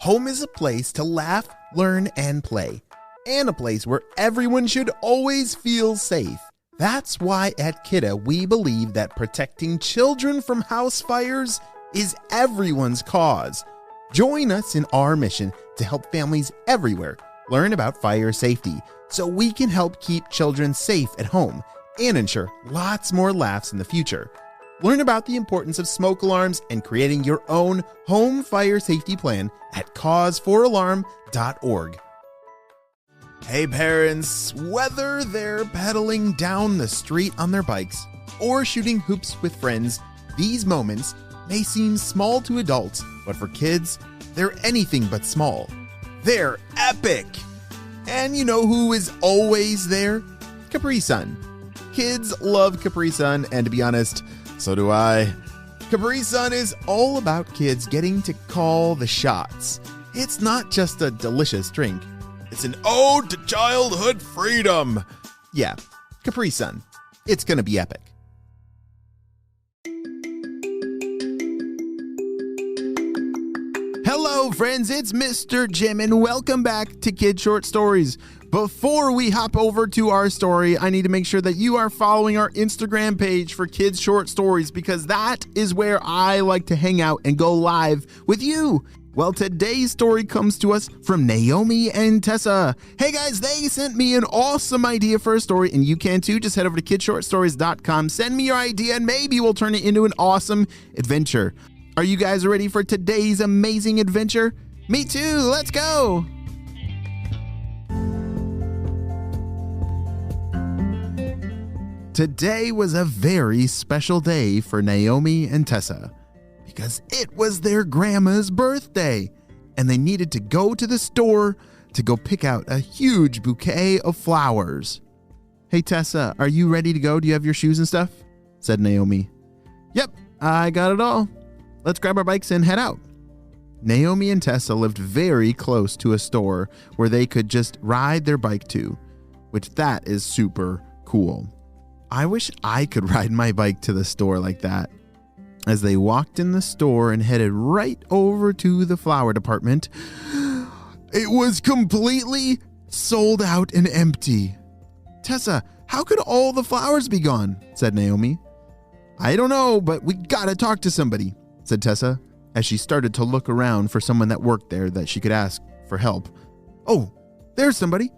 Home is a place to laugh, learn, and play, and a place where everyone should always feel safe. That's why at Kidda we believe that protecting children from house fires is everyone's cause. Join us in our mission to help families everywhere learn about fire safety so we can help keep children safe at home and ensure lots more laughs in the future. Learn about the importance of smoke alarms and creating your own home fire safety plan at cause4alarm.org. Hey parents, whether they're pedaling down the street on their bikes or shooting hoops with friends, these moments may seem small to adults, but for kids, they're anything but small. They're epic! And you know who is always there? Capri Sun. Kids love Capri Sun, and to be honest, so do I. Capri Sun is all about kids getting to call the shots. It's not just a delicious drink. It's an ode to childhood freedom. Yeah, Capri Sun. It's gonna be epic. Hello friends, it's Mr. Jim and welcome back to Kid Short Stories. Before we hop over to our story, I need to make sure that you are following our Instagram page for Kids Short Stories because that is where I like to hang out and go live with you. Well, today's story comes to us from Naomi and Tessa. Hey guys, they sent me an awesome idea for a story and you can too. Just head over to kidshortstories.com, send me your idea and maybe we'll turn it into an awesome adventure. Are you guys ready for today's amazing adventure? Me too, let's go! Today was a very special day for Naomi and Tessa because it was their grandma's birthday and they needed to go to the store to go pick out a huge bouquet of flowers. Hey Tessa, are you ready to go? Do you have your shoes and stuff? Said Naomi. Yep, I got it all. Let's grab our bikes and head out. Naomi and Tessa lived very close to a store where they could just ride their bike to, which that is super cool. I wish I could ride my bike to the store like that. As they walked in the store and headed right over to the flower department, it was completely sold out and empty. Tessa, how could all the flowers be gone? Said Naomi. I don't know, but we gotta talk to somebody, said Tessa, as she started to look around for someone that worked there that she could ask for help. Oh, there's somebody.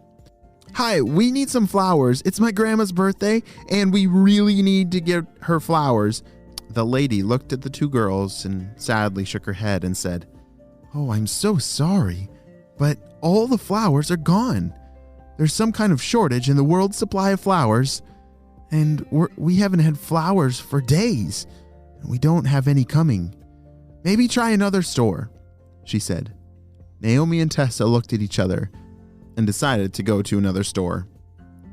Hi, we need some flowers. It's my grandma's birthday, and we really need to get her flowers. The lady looked at the two girls and sadly shook her head and said, Oh, I'm so sorry, but all the flowers are gone. There's some kind of shortage in the world's supply of flowers, and we haven't had flowers for days, and we don't have any coming. Maybe try another store, she said. Naomi and Tessa looked at each other and decided to go to another store.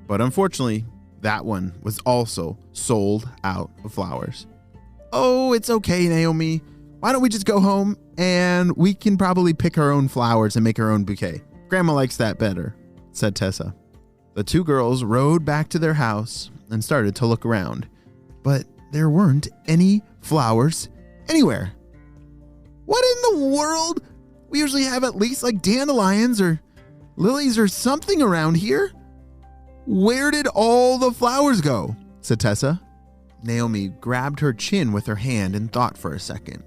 But unfortunately, that one was also sold out of flowers. Oh, it's okay, Naomi. Why don't we just go home and we can probably pick our own flowers and make our own bouquet. Grandma likes that better, said Tessa. The two girls rode back to their house and started to look around, but there weren't any flowers anywhere. What in the world? We usually have at least like dandelions or lilies or something around here. Where did all the flowers go? Said Tessa. Naomi grabbed her chin with her hand and thought for a second.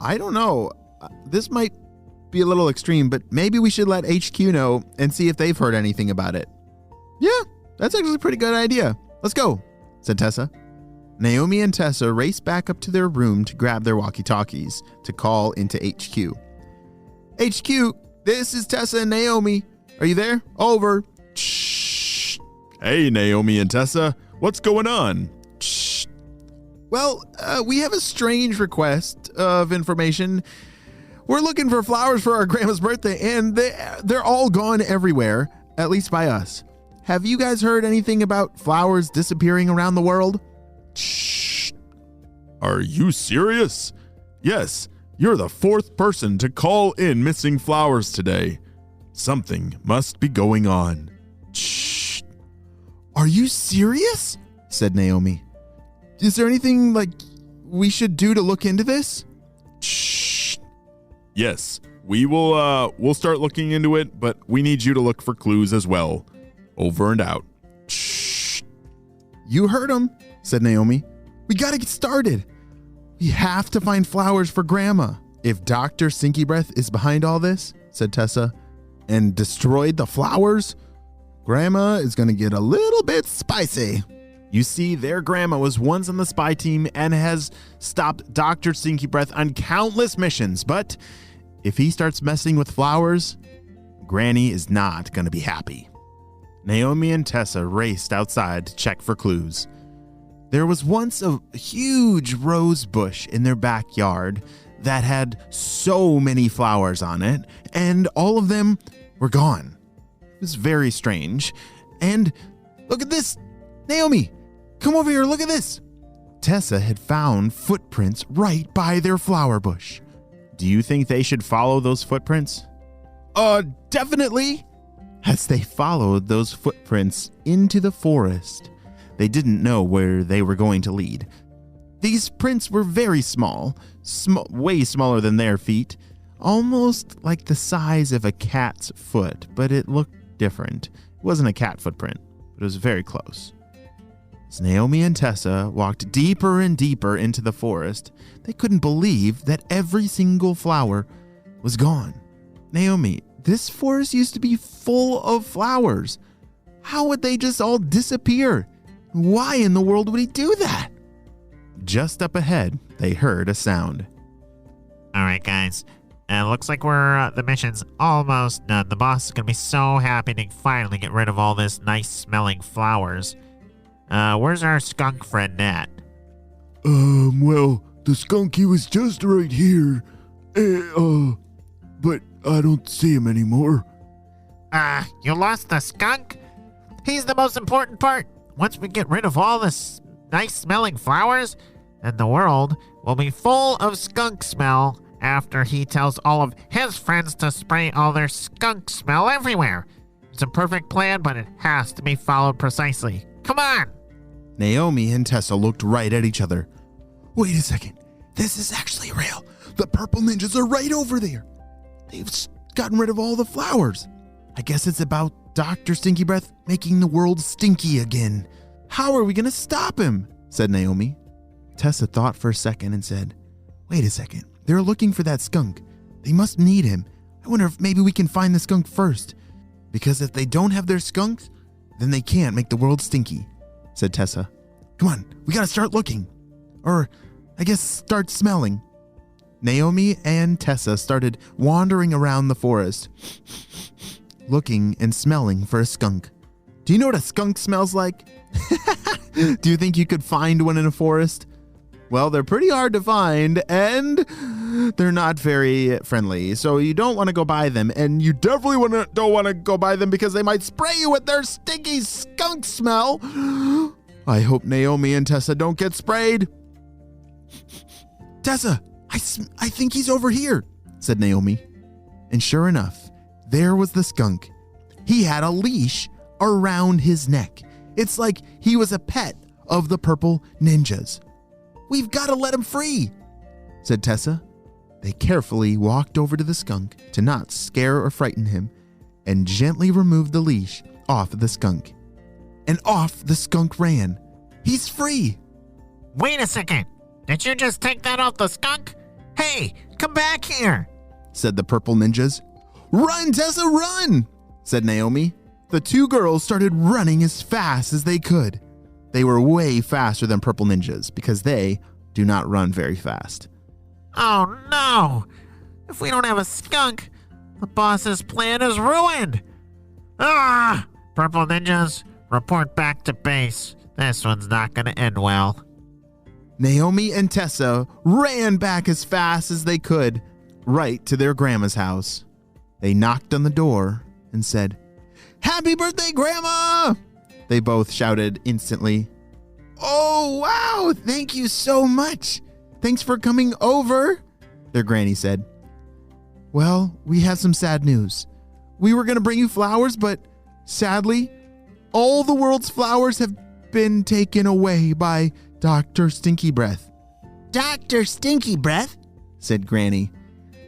I don't know. This might be a little extreme, but maybe we should let HQ know and see if they've heard anything about it. Yeah, that's actually a pretty good idea. Let's go, said Tessa. Naomi and Tessa raced back up to their room to grab their walkie-talkies to call into HQ. HQ, this is Tessa and Naomi. Are you there? Over. Shh. Hey, Naomi and Tessa. What's going on? Shh. Well, we have a strange request of information. We're looking for flowers for our grandma's birthday, and they're all gone everywhere, at least by us. Have you guys heard anything about flowers disappearing around the world? Shh. Are you serious? Yes, you're the fourth person to call in missing flowers today. Something must be going on. Shh. Are you serious? Said Naomi. Is there anything like we should do to look into this? Shh. Yes, we'll start looking into it, but we need you to look for clues as well. Over and out. Shh. You heard him, said Naomi. We gotta get started. We have to find flowers for Grandma. If Dr. Stinky Breath is behind all this, said Tessa, and destroyed the flowers, Grandma is gonna get a little bit spicy. You see, their grandma was once on the spy team and has stopped Dr. Stinky Breath on countless missions, but if he starts messing with flowers, Granny is not gonna be happy. Naomi and Tessa raced outside to check for clues. There was once a huge rose bush in their backyard that had so many flowers on it, and all of them were gone. It was very strange. And look at this! Naomi, come over here, look at this! Tessa had found footprints right by their flower bush. Do you think they should follow those footprints? Definitely! As they followed those footprints into the forest, they didn't know where they were going to lead. These prints were very small, way smaller than their feet, almost like the size of a cat's foot, but it looked different. It wasn't a cat footprint, but it was very close. As Naomi and Tessa walked deeper and deeper into the forest, they couldn't believe that every single flower was gone. Naomi, this forest used to be full of flowers. How would they just all disappear? Why in the world would he do that? Just up ahead, they heard a sound. All right, guys. Looks like the mission's almost done. The boss is going to be so happy to finally get rid of all this nice-smelling flowers. Where's our skunk friend at? Well, the skunky was just right here. But I don't see him anymore. You lost the skunk? He's the most important part. Once we get rid of all this nice-smelling flowers, then the world will be full of skunk smell after he tells all of his friends to spray all their skunk smell everywhere. It's a perfect plan, but it has to be followed precisely. Come on! Naomi and Tessa looked right at each other. Wait a second. This is actually real. The purple ninjas are right over there. They've gotten rid of all the flowers. I guess it's about Dr. Stinky Breath making the world stinky again. How are we going to stop him? Said Naomi. Tessa thought for a second and said, wait a second. They're looking for that skunk. They must need him. I wonder if maybe we can find the skunk first. Because if they don't have their skunk, then they can't make the world stinky, said Tessa. Come on, we gotta start looking. Or, I guess, start smelling. Naomi and Tessa started wandering around the forest, looking and smelling for a skunk. Do you know what a skunk smells like? Do you think you could find one in a forest? Well, they're pretty hard to find, and they're not very friendly, so you don't want to go by them, and you definitely don't want to go by them because they might spray you with their stinky skunk smell. I hope Naomi and Tessa don't get sprayed. Tessa, I think he's over here, said Naomi. And sure enough, there was the skunk. He had a leash around his neck. It's like he was a pet of the purple ninjas. We've got to let him free, said Tessa. They carefully walked over to the skunk to not scare or frighten him and gently removed the leash off of the skunk. And off the skunk ran. He's free. Wait a second. Did you just take that off the skunk? Hey, come back here, said the purple ninjas. Run, Tessa, run, said Naomi. The two girls started running as fast as they could. They were way faster than purple ninjas because they do not run very fast. Oh no! If we don't have a skunk, the boss's plan is ruined! Purple ninjas, report back to base. This one's not gonna end well. Naomi and Tessa ran back as fast as they could, right to their grandma's house. They knocked on the door and said, "Happy birthday, Grandma!" They both shouted instantly. "Oh, wow! Thank you so much! Thanks for coming over," their granny said. "Well, we have some sad news. We were going to bring you flowers, but sadly, all the world's flowers have been taken away by Dr. Stinky Breath." "Dr. Stinky Breath?" said Granny.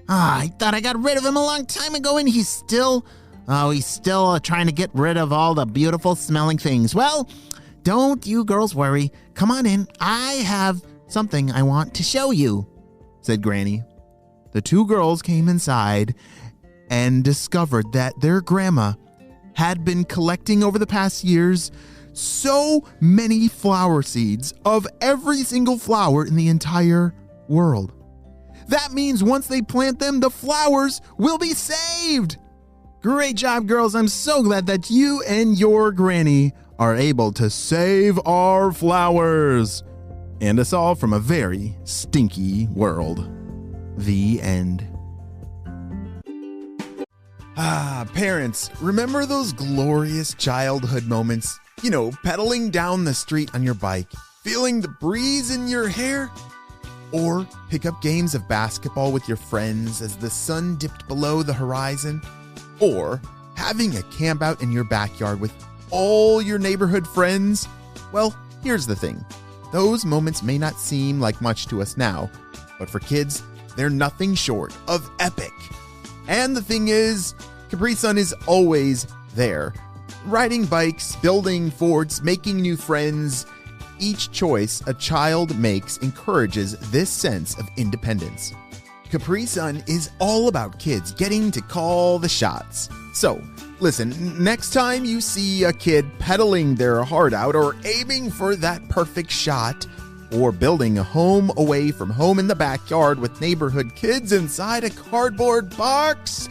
I thought I got rid of him a long time ago and he's still trying to get rid of all the beautiful smelling things. Well, don't you girls worry. Come on in. I have something I want to show you, said Granny. The two girls came inside and discovered that their grandma had been collecting over the past years so many flower seeds of every single flower in the entire world. That means once they plant them, the flowers will be saved. Great job, girls. I'm so glad that you and your granny are able to save our flowers and us all from a very stinky world. The end. Parents, remember those glorious childhood moments? You know, pedaling down the street on your bike, feeling the breeze in your hair? Or pick up games of basketball with your friends as the sun dipped below the horizon? Or having a camp out in your backyard with all your neighborhood friends? Well, here's the thing. Those moments may not seem like much to us now, but for kids, they're nothing short of epic. And the thing is, Capri Sun is always there. Riding bikes, building forts, making new friends. Each choice a child makes encourages this sense of independence. Capri Sun is all about kids getting to call the shots. So, listen, next time you see a kid pedaling their heart out or aiming for that perfect shot, or building a home away from home in the backyard with neighborhood kids inside a cardboard box,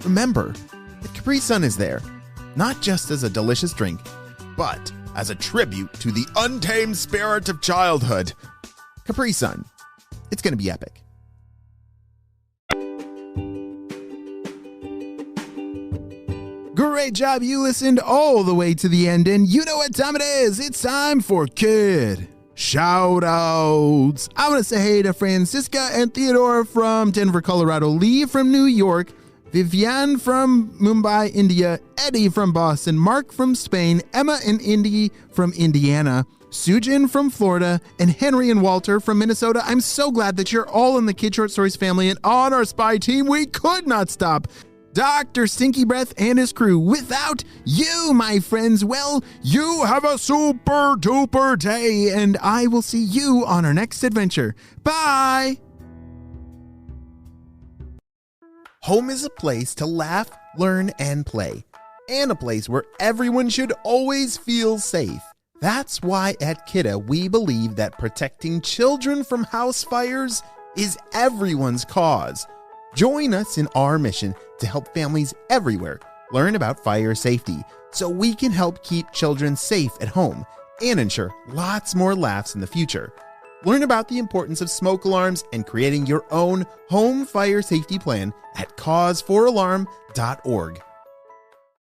remember that Capri Sun is there, not just as a delicious drink, but as a tribute to the untamed spirit of childhood. Capri Sun. It's going to be epic. Great job. You listened all the way to the end, and you know what time it is. It's time for Kid Shoutouts. I want to say hey to Francisca and Theodore from Denver, Colorado, Lee from New York, Vivian from Mumbai, India, Eddie from Boston, Mark from Spain, Emma and Indy from Indiana, Sujin from Florida, and Henry and Walter from Minnesota. I'm so glad that you're all in the Kid Short Stories family and on our spy team. We could not stop Dr. Stinky Breath and his crew. Without you, my friends, well, you have a super duper day, and I will see you on our next adventure. Bye! Home is a place to laugh, learn, and play, and a place where everyone should always feel safe. That's why at Kidda we believe that protecting children from house fires is everyone's cause. Join us in our mission to help families everywhere learn about fire safety so we can help keep children safe at home and ensure lots more laughs in the future. Learn about the importance of smoke alarms and creating your own home fire safety plan at cause4alarm.org.